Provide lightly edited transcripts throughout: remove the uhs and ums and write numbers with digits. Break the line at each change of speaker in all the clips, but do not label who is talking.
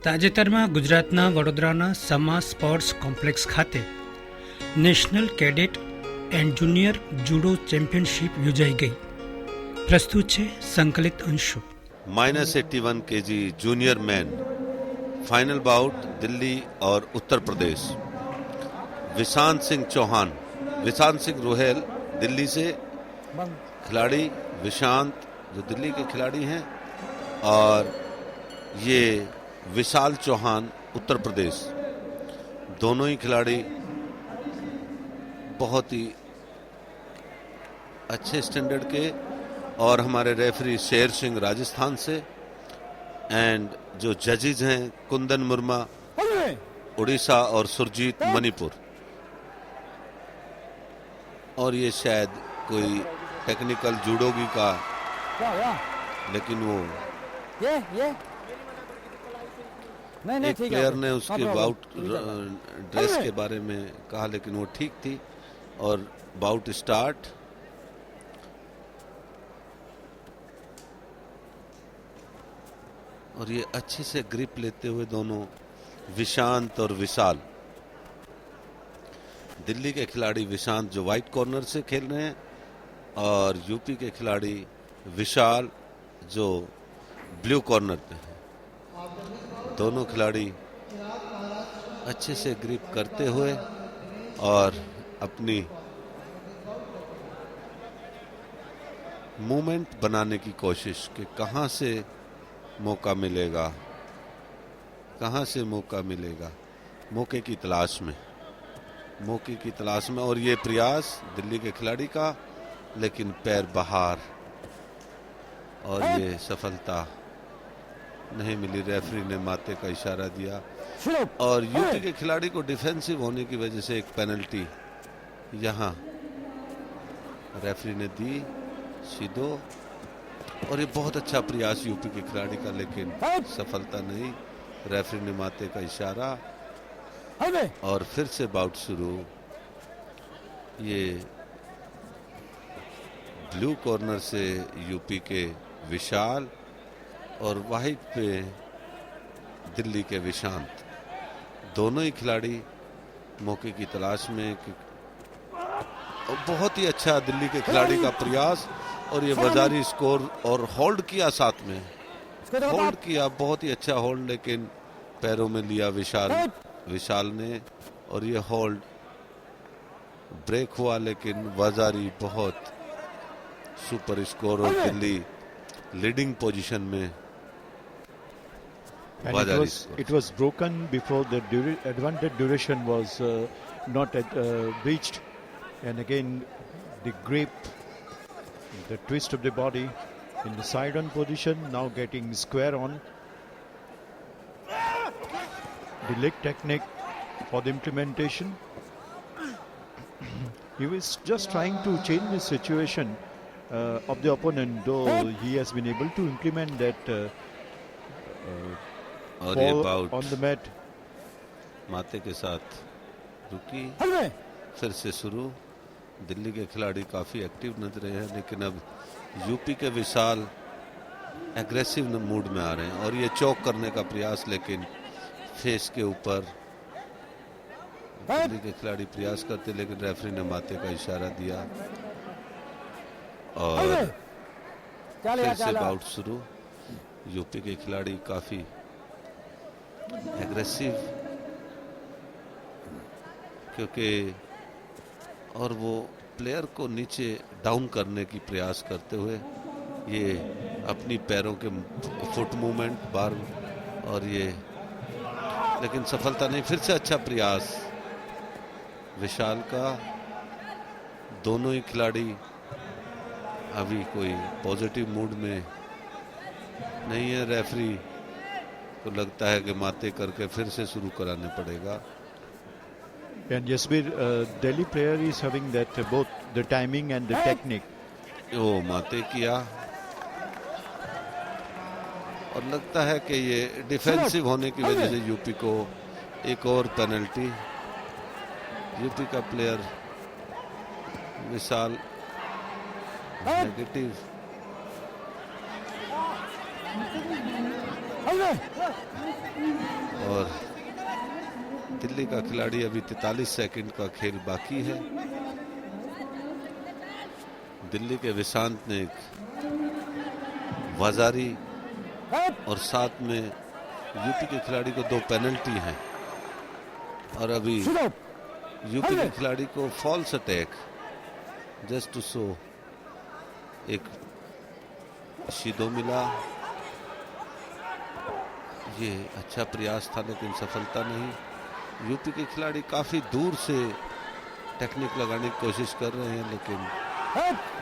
તાજેતરમાં ગુજરાતના વડોદરાના સમા સ્પોર્ટ્સ કોમ્પ્લેક્સ ખાતે national cadet and junior judo championship યોજાઈ ગઈ. પ્રસ્તુત છે સંકલિત અંશો.
-81 kg junior man final bout Delhi और उत्तर प्रदेश. विशांत सिंह रोहेल दिल्ली से खिलाड़ी, विशांत जो दिल्ली के खिलाड़ी हैं, और ये विशाल चौहान उत्तर प्रदेश. दोनों ही खिलाड़ी बहुत ही अच्छे स्टैंडर्ड के. और हमारे रेफरी शेर सिंह राजस्थान से, एंड जो जजेज हैं कुंदन मुर्मा उड़ीसा और सुरजीत मणिपुर. और ये शायद कोई टेक्निकल जूडोगी का, लेकिन वो एक प्लेयर ने उसके बाउट ड्रेस के बारे में कहा, लेकिन वो ठीक थी. और बाउट स्टार्ट. और ये अच्छे से ग्रिप लेते हुए दोनों विशांत और विशाल, दिल्ली के खिलाड़ी विशांत जो व्हाइट कॉर्नर से खेल रहे हैं, और यूपी के खिलाड़ी विशाल जो ब्लू कॉर्नर पे हैं. दोनों खिलाड़ी अच्छे से ग्रिप करते हुए और अपनी मूवमेंट बनाने की कोशिश कि कहां से मौका मिलेगा, मौके की तलाश में. और ये प्रयास दिल्ली के खिलाड़ी का, लेकिन पैर बाहर, और ये सफलता नहीं मिली. रेफरी ने माते का इशारा दिया, और यूपी के खिलाड़ी को डिफेंसिव होने की वजह से एक पेनल्टी यहां रेफरी ने दी. सीधो. और ये बहुत अच्छा प्रयास यूपी के खिलाड़ी का, लेकिन सफलता नहीं. रेफरी ने माते का इशारा, और फिर से बाउट शुरू. ये ब्लू कॉर्नर से यूपी के विशाल, और वाइट पे दिल्ली के विशांत. दोनों ही खिलाड़ी मौके की तलाश में. बहुत ही अच्छा दिल्ली के खिलाड़ी का प्रयास. और ये बाजारी स्कोर, और होल्ड किया, साथ में होल्ड किया, बहुत ही अच्छा होल्ड, लेकिन पैरों में लिया विशाल ने. और ये होल्ड ब्रेक हुआ, लेकिन बाजारी बहुत सुपर स्कोर, और दिल्ली लीडिंग पोजीशन में.
It was broken before the advantage duration was not reached, and again the grip, the twist of the body in the side on position, now getting square on. The leg technique for the implementation. He was just trying to change the situation of the opponent, though he has been able to implement that fall on the mat.
माते के साथ रुकी, फिर से शुरू. दिल्ली के खिलाड़ी काफी एक्टिव नजर रहे हैं, लेकिन अब यूपी के विशाल एग्रेसिव मूड में आ रहे हैं. और ये चौक करने का प्रयास, लेकिन फेस के ऊपर दिल्ली के खिलाड़ी प्रयास करते, लेकिन रेफरी ने माते का इशारा दिया, और फिर से बाउट शुरू. यूपी के खिलाड़ी काफी एग्रेसिव, क्योंकि और वो प्लेयर को नीचे डाउन करने की प्रयास करते हुए, ये अपनी पैरों के फुट मूवमेंट बार, और ये, लेकिन सफलता नहीं. फिर से अच्छा प्रयास विशाल का. दोनों ही खिलाड़ी अभी कोई पॉजिटिव मूड में नहीं है. रेफरी को लगता है कि माते करके फिर से शुरू कराने पड़ेगा.
And Yasbir, Delhi player is having that both the timing and the technique.
वो माते किया, और लगता है कि ये डिफेंसिव होने की वजह से यूपी को एक और पेनल्टी. यूपी का प्लेयर विशाल नेगेटिव. और दिल्ली का खिलाड़ी अभी 43 सेकंड का खेल बाकी है। दिल्ली के विशांत ने एक वजारी और साथ में यूपी के खिलाड़ी को 2 पेनल्टी हैं और अभी यूपी के खिलाड़ी को false attack just to show एक शीदो मिला। ये अच्छा प्रयास था लेकिन सफलता नहीं। यूपी के खिलाड़ी काफी दूर से टेक्निक लगाने की कोशिश कर रहे हैं लेकिन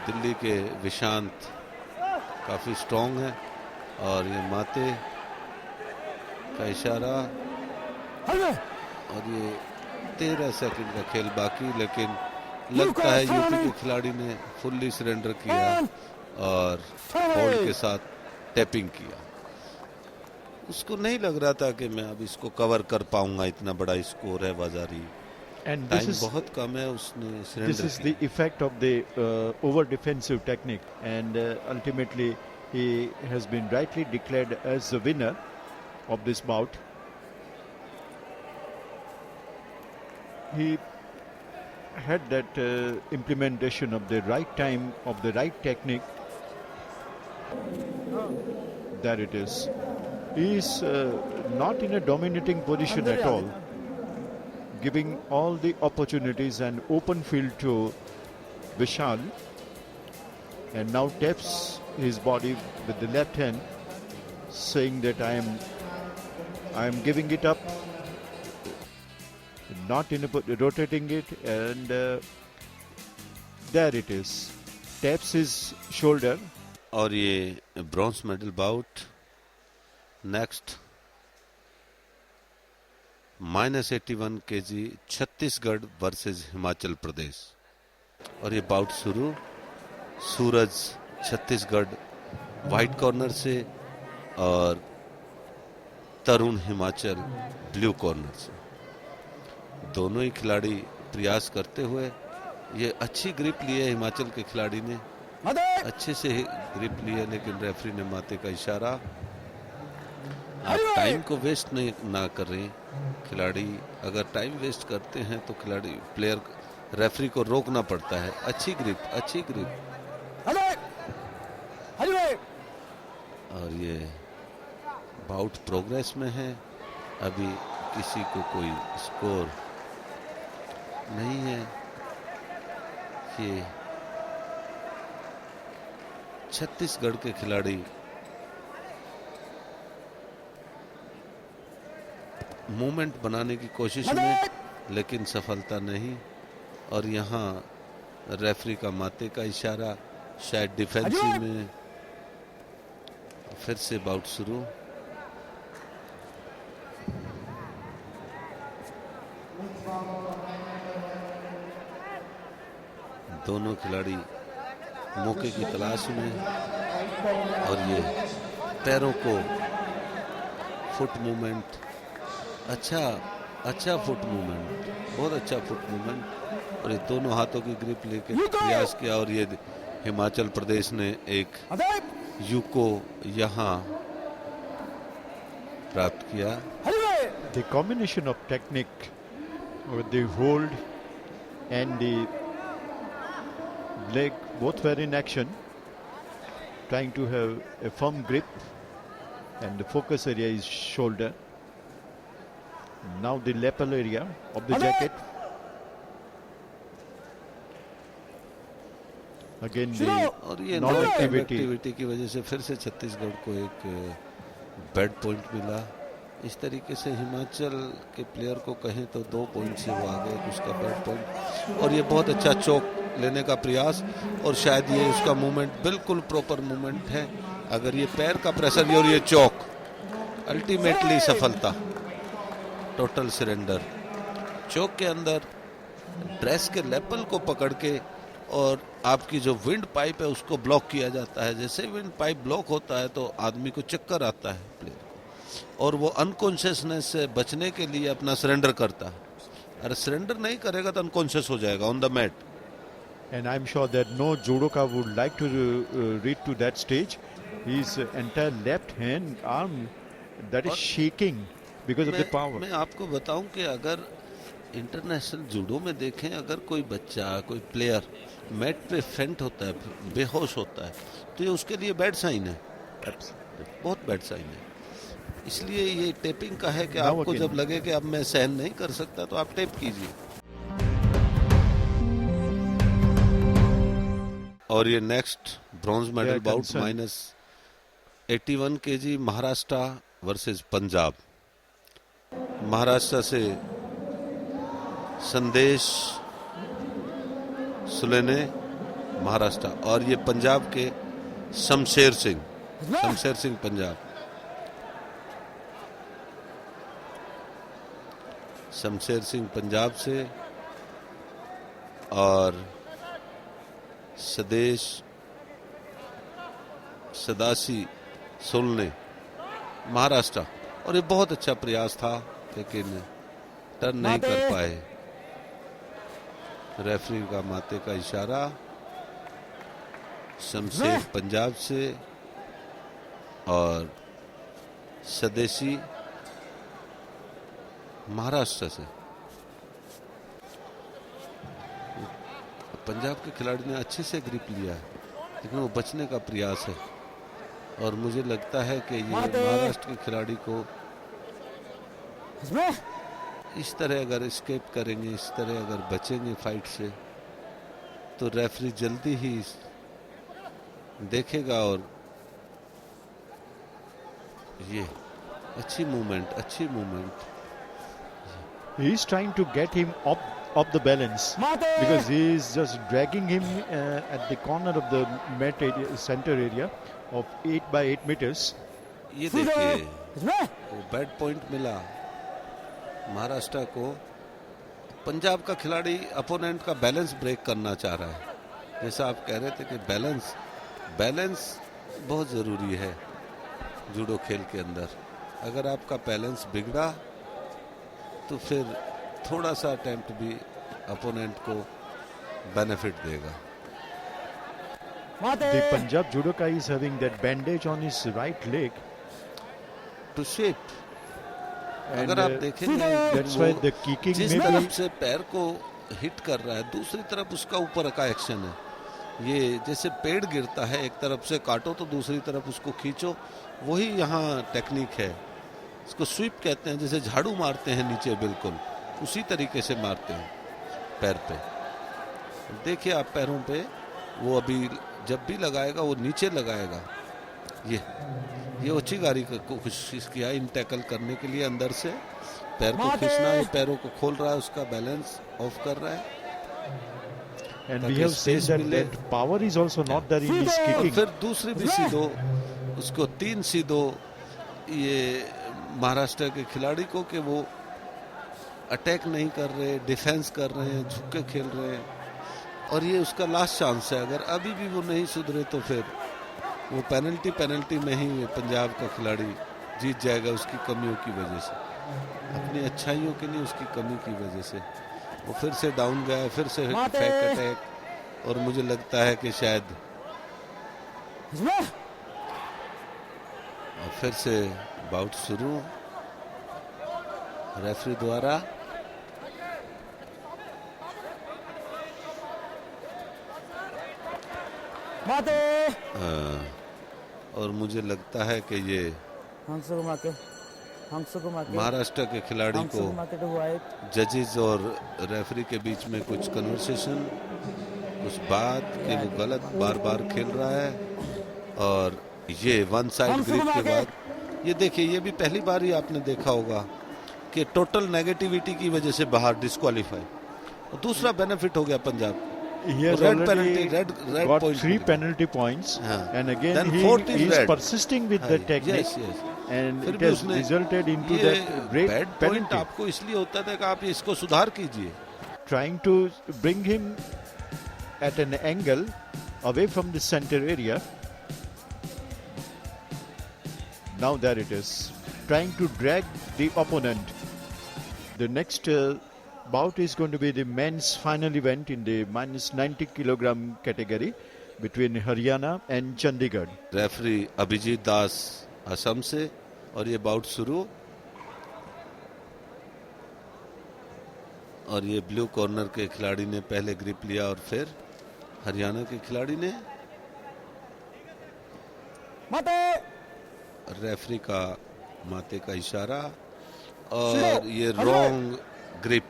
दिल्ली के विशांत काफी स्ट्रांग है और ये माते का इशारा और ये 13 सेकंड का खेल बाकी, लेकिन लगता है यूपी के खिलाड़ी ने फुल्ली सरेंडर किया और होल्ड के साथ टैपिंग किया। उसको नहीं लग रहा था कि मैं अब इसको कवर कर पाऊंगा, इतना बड़ा स्कोर है वजारी,
And
टाइम बहुत कम है, उसने
this
surrender
is the effect of the over defensive technique, and ultimately he has been rightly declared as the winner of this bout. He had that implementation of the right time, of the right technique. There it is. He is not in a dominating position at all, giving all the opportunities and open field to Vishal, and now taps his body with the left hand, saying that I am giving it up, not in a rotating it, and there it is, taps his shoulder.
और ये bronze medal bout next -81 kg Chhattisgarh versus Himachal Pradesh. और ये bought शुरू, सूरज Chhattisgarh white corner से और तरुण Himachal blue corner से। दोनों ही खिलाड़ी प्रयास करते हुए, ये अच्छी ग्रिप ली है हिमाचल के खिलाड़ी ने, अच्छे से ग्रिप ली है, लेकिन रेफरी ने माते का इशारा। आप टाइम को वेस्ट नहीं ना करें, खिलाड़ी अगर टाइम वेस्ट करते हैं तो खिलाड़ी प्लेयर रेफरी को रोकना पड़ता है। अच्छी ग्रिप, अच्छी ग्रिप। और ये बाउट प्रोग्रेस में है, अभी किसी को कोई स्कोर नहीं है। ये छत्तीसगढ़ के खिलाड़ी मूवमेंट बनाने की कोशिश में, लेकिन सफलता नहीं। और यहाँ रेफरी का माते का इशारा, शायद डिफेंसिव में। फिर से बाउट शुरू। दोनों खिलाड़ी मौके की तलाश में, और ये पैरों को फुट मूवमेंट, अच्छा फुट मूवमेंट, बहुत अच्छा फुट मूवमेंट। और ये दोनों हाथों की ग्रिप लेके प्रयास किया, और ये हिमाचल प्रदेश ने एक यूको यहाँ प्राप्त किया।
The combination of technique with the hold and the leg both were in action, trying to have a firm grip, and the focus area is shoulder. Now the lapel area of the jacket. Again the
और ये
non-activity.
Activity की वजह से फिर से छत्तीसगढ़ को एक bad point मिला। इस तरीके से हिमाचल के प्लेयर को कहें तो 2 पॉइंट से वो आ गए, उसका बैड पॉइंट। और ये बहुत अच्छा चौक लेने का प्रयास, और शायद ये उसका मूवमेंट बिल्कुल प्रॉपर मूवमेंट है। अगर ये पैर का प्रेशर और ये चौक, अल्टीमेटली सफलता, टोटल सरेंडर। चौक के अंदर ड्रेस के लेपल को पकड़ के और आपकी जो विंड पाइप है उसको ब्लॉक किया जाता है। जैसे विंड पाइप ब्लॉक होता है तो आदमी को चक्कर आता है प्लेयर को, और वो अनकॉन्शियसनेस से बचने के लिए अपना सरेंडर करता है। अरे सरेंडर नहीं करेगा तो अनकॉन्शियस हो जाएगा on the mat.
And I'm sure that no judoka would like to reach to that stage. His entire left hand arm That is
और
shaking because of the power.
मैं आपको बताऊं कि अगर इंटरनेशनल जूडो में देखें, अगर कोई बच्चा, कोई प्लेयर मैट पे फेंट होता है, बेहोश होता है, तो ये उसके लिए बैड साइन है, बहुत बैड साइन है। इसलिए ये टेपिंग का है कि
Now
आपको
again.
जब लगे कि अब मैं सहन नहीं कर सकता तो आप टेप कीजिए। और ये next bronze medal
They are
bout
concerned.
-81 kg Maharashtra versus Punjab. Maharashtra से संदेश सुलेने, महाराष्ट्र, और ये पंजाब के शमशेर सिंह पंजाब। शमशेर सिंह पंजाब से और सदासी सोलने महाराष्ट्र। और ये बहुत अच्छा प्रयास था लेकिन टर्न नहीं कर पाए। रेफरी का माते का इशारा। शमशेर पंजाब से और स्वदेशी महाराष्ट्र से। पंजाब के खिलाड़ी ने अच्छे से ग्रिप लिया है लेकिन वो बचने का प्रयास है और मुझे लगता है कि ये महाराष्ट्र के खिलाड़ी को इस तरह अगर एस्केप करेंगे, इस तरह अगर बचेंगे फाइट से, तो रेफरी जल्दी ही देखेगा। और ये अच्छी movement.
He is trying to get him up the balance because he is just dragging him at the corner of the mat area, center area of 8 by 8 meters.
ये देखिए वो बैड पॉइंट मिला महाराष्ट्र को। पंजाब का खिलाड़ी अपोनेंट का balance break करना चाह रहा है। जैसा आप कह रहे थे कि बैलेंस बहुत ज़रूरी है जूडो खेल के अंदर। अगर आपका बैलेंस बिगड़ा तो फिर थोड़ा सा अटेम्प्ट भी अपोनेंट को बेनिफिट देगा।
The Punjab judoka is having that bandage on his right leg.
To shape.
And
अगर आप देखेंगे
that's
वो
why the kicking
जिस
may
तरफ
be
से पैर को हिट कर रहा है, दूसरी तरफ उसका ऊपर का एक्शन है। ये जैसे पेड़ गिरता है, एक तरफ से काटो तो दूसरी तरफ उसको खींचो, वही यहाँ टेक्निक है। इसको स्वीप कहते हैं, जैसे झाड़ू मारते हैं नीचे, बिल्कुल उसी तरीके से मारते हैं पैर पे। देखिए आप पैरों पे, वो अभी जब भी लगाएगा वो नीचे लगाएगा। ये ओचिगारी को कोशिश किया इन टैकल करने के लिए, अंदर से पैर को खींचना, ये पैरों को खोल रहा है, उसका बैलेंस ऑफ कर रहा है।
and we have seen that power is also not there in his
और
kicking.
फिर दूसरी भी सीधो, उसको 3 सीधो ये महाराष्ट्र के खिलाड़ी को कि वो अटैक नहीं कर रहे, डिफेंस कर रहे हैं, झुक के खेल रहे हैं। और ये उसका लास्ट चांस है। अगर अभी भी वो नहीं सुधरे तो फिर वो पेनल्टी में ही पंजाब का खिलाड़ी जीत जाएगा, उसकी कमियों की वजह से, अपनी अच्छाइयों के लिए उसकी कमी की वजह से। वो फिर से डाउन गया, फिर से फेक अटैक, और मुझे लगता है कि शायद और फिर से बाउट शुरू रेफरी द्वारा। और मुझे लगता है कि ये महाराष्ट्र के खिलाड़ी को जजेस और रेफरी के बीच में कुछ कन्वर्सेशन, कुछ बात कि वो गलत बार बार खेल रहा है। और ये वन साइड ग्रिप के बाद ये देखिए, ये भी पहली बार ही आपने देखा होगा कि टोटल नेगेटिविटी की वजह से बाहर डिस्क्वालीफाई। और दूसरा बेनिफिट हो गया Punjab.
He has
Red
already
penalty, red
got
point
3
मिला।
penalty points,
हाँ.
and again
Then
he
fourth is
is
red.
persisting with the technique,
yes.
and
फिर
it
भी
has
उसने
resulted into
ये
that great
bad point
penalty.
आपको इसलिए होता था कि आप इसको सुधार कीजिए।
Trying to bring him at an angle away from the center area. Now there it is, trying to drag the opponent. The next bout is going to be the men's final event in the minus 90 kilogram category between Haryana and Chandigarh.
Referee Abhijit Das Assam से और ये bought शुरू। और ये blue corner के खिलाड़ी ने पहले ग्रिप लिया और फिर हरियाणा के खिलाड़ी ने। रेफरी का माते का इशारा और ये रॉन्ग ग्रिप,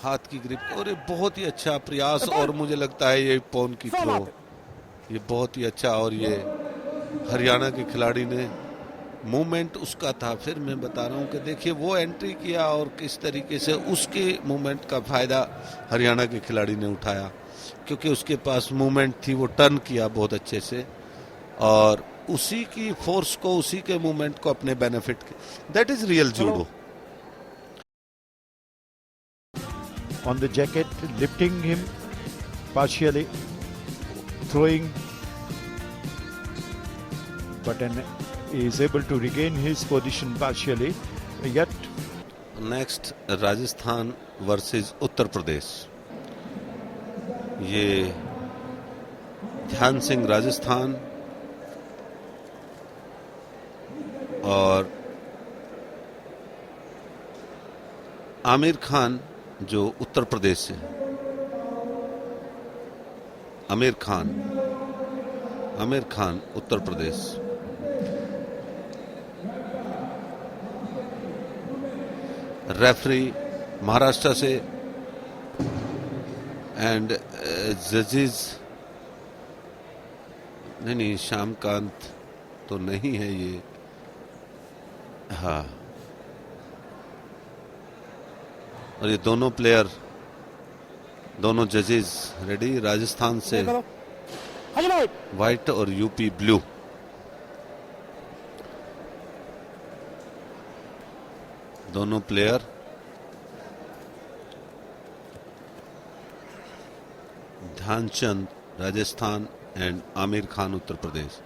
हाथ की ग्रिप। और ये बहुत ही अच्छा प्रयास और मुझे लगता है ये पॉन की थ्रो, ये बहुत ही अच्छा। और ये हरियाणा के खिलाड़ी ने मूवमेंट उसका था। फिर मैं बता रहा हूँ कि देखिए वो एंट्री किया और किस तरीके से उसके मूवमेंट का फायदा हरियाणा के खिलाड़ी ने उठाया, क्योंकि उसके पास मूवमेंट थी, वो टर्न किया बहुत अच्छे से और उसी की फोर्स को, उसी के मूवमेंट को अपने बेनिफिट के। That is real judo.
On the jacket, lifting him partially, throwing, but then he is able to regain his position partially. Yet,
next Rajasthan versus Uttar Pradesh. ये ध्यान सिंह राजस्थान और आमिर खान जो उत्तर प्रदेश से। आमिर खान उत्तर प्रदेश। रेफरी महाराष्ट्र से एंड जजेस नहीं, श्यामकांत तो नहीं है ये। हाँ, और ये दोनों प्लेयर, दोनों जजेस रेडी। राजस्थान से व्हाइट और यूपी ब्लू। दोनों प्लेयर ध्यानचंद राजस्थान एंड आमिर खान उत्तर प्रदेश।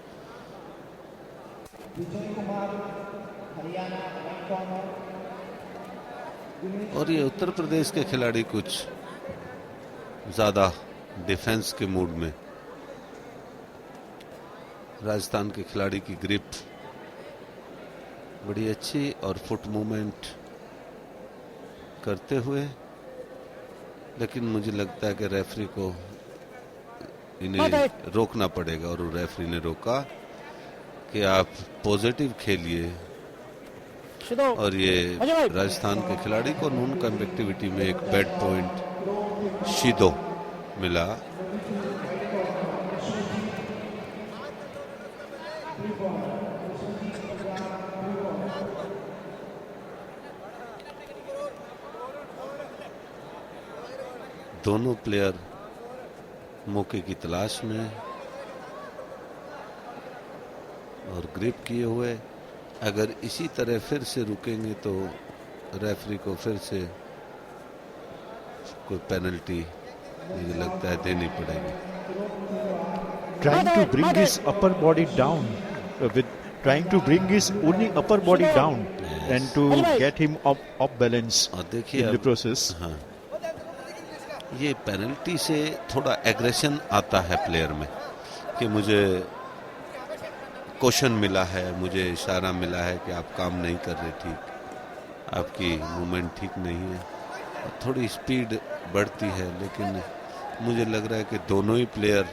और ये उत्तर प्रदेश के खिलाड़ी कुछ ज्यादा डिफेंस के मूड में। राजस्थान के खिलाड़ी की ग्रिप बड़ी अच्छी और फुट मूवमेंट करते हुए, लेकिन मुझे लगता है कि रेफरी को इन्हें रोकना पड़ेगा और रेफरी ने रोका कि आप पॉजिटिव खेलिए। और ये राजस्थान के खिलाड़ी को नॉन कॉम्बेक्टिविटी में एक बैड पॉइंट शीदो मिला। दोनों प्लेयर मौके की तलाश में और ग्रिप किए हुए। अगर इसी तरह फिर से रुकेंगे तो रेफरी को फिर से कोई पेनल्टी मुझे लगता है देनी पड़ेगी।
trying to bring his upper body down, trying to bring his only upper body down and to get him off balance
और देखिए
in the process.
हाँ, ये पेनल्टी से थोड़ा एग्रेशन आता है प्लेयर में कि मुझे क्वेश्चन मिला है, मुझे इशारा मिला है कि आप काम नहीं कर रहे ठीक, आपकी मूवमेंट ठीक नहीं है। थोड़ी स्पीड बढ़ती है, लेकिन मुझे लग रहा है कि दोनों ही प्लेयर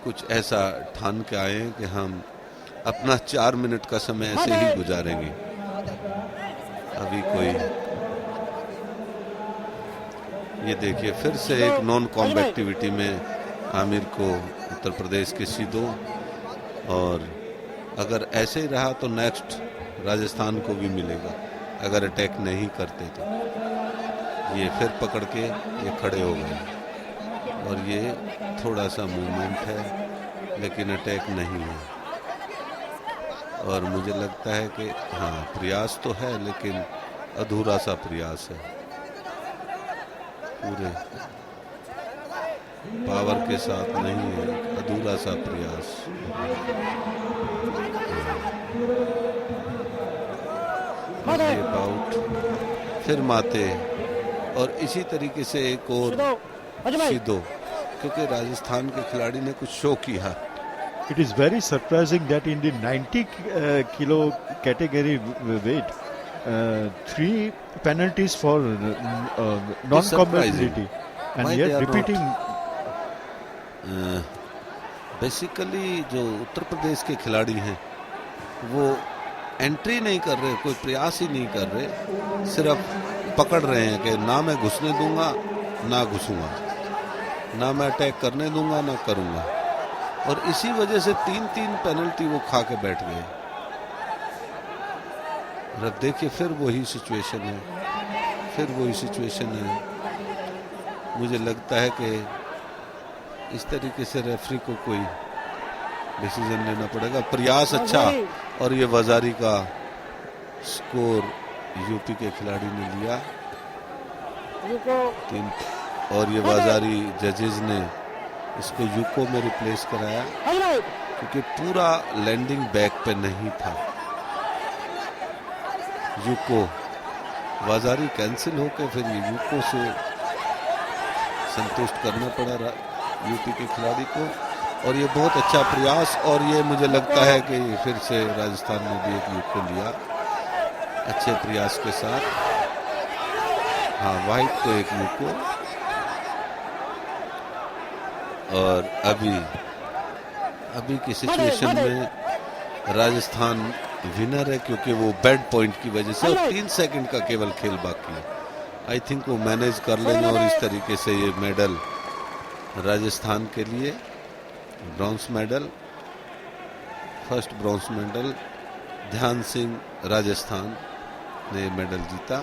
कुछ ऐसा ठान के आए हैं कि हम अपना 4 मिनट का समय ऐसे ही गुजारेंगे। अभी कोई ये देखिए फिर से एक नॉन कॉम्बैक्टिविटी में आमिर को उत्तर प्रदेश के शीदो। और अगर ऐसे ही रहा तो नेक्स्ट राजस्थान को भी मिलेगा अगर अटैक नहीं करते तो। ये फिर पकड़ के ये खड़े हो गए और ये थोड़ा सा मूवमेंट है लेकिन अटैक नहीं है। और मुझे लगता है कि हाँ, प्रयास तो है लेकिन अधूरा सा प्रयास है, पूरे पावर के साथ नहीं है, अधूरा सा प्रयास। ये बाउट फिर माते और इसी तरीके से एक और शीदो, क्योंकि राजस्थान के खिलाड़ी ने कुछ शो किया
It is very surprising that in the 90 kilo category weight, 3 penalties for non-compatibility, and
Why
yet
they are
repeating.
Basically जो उत्तर प्रदेश के खिलाड़ी हैं वो एंट्री नहीं कर रहे, कोई प्रयास ही नहीं कर रहे, सिर्फ पकड़ रहे हैं कि ना मैं घुसने दूंगा ना घुसूंगा, ना मैं अटैक करने दूंगा ना करूंगा, और इसी वजह से 3-3 पेनल्टी वो खा के बैठ गए। अब देखिए फिर वही सिचुएशन है, मुझे लगता है कि इस तरीके से रेफरी को कोई डिसीजन लेना पड़ेगा। प्रयास अच्छा, और ये वजारी का स्कोर यूपी के खिलाड़ी ने लिया 3, और ये वजारी जजेस ने इसको यूको में रिप्लेस कराया क्योंकि पूरा लैंडिंग बैक पे नहीं था। यूको वजारी कैंसिल होकर फिर ये यूको से संतुष्ट करना पड़ा यूपी के खिलाड़ी को, और ये बहुत अच्छा प्रयास, और ये मुझे लगता है कि फिर से राजस्थान ने भी एक यूको लिया अच्छे प्रयास के साथ। हाँ, वाइट को एक यूको, और अभी की सिचुएशन में राजस्थान विनर है क्योंकि वो बैड पॉइंट की वजह से, और 3 सेकंड का केवल खेल बाकी है। आई थिंक वो मैनेज कर लेंगे, और इस तरीके से ये मेडल राजस्थान के लिए bronze medal, first bronze medal, ध्यान सिंह राजस्थान ने मेडल जीता।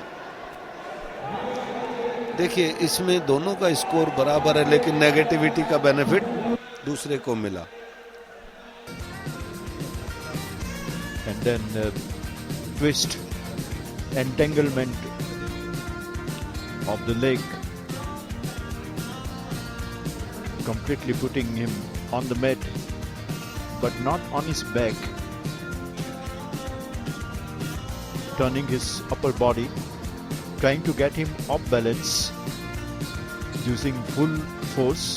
देखिए इसमें दोनों का स्कोर बराबर है, लेकिन नेगेटिविटी का बेनिफिट दूसरे को मिला।
And then twist, entanglement of the leg, completely putting him on the mat, but not on his back, turning his upper body, trying to get him off balance, using full force,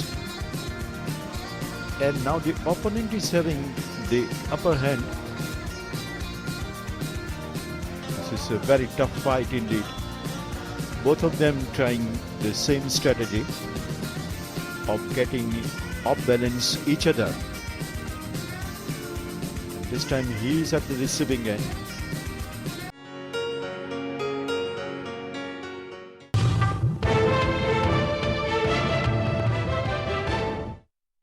and now the opponent is having the upper hand. This is a very tough fight indeed. Both of them trying the same strategy of getting off balance each other. This time he is at the receiving end.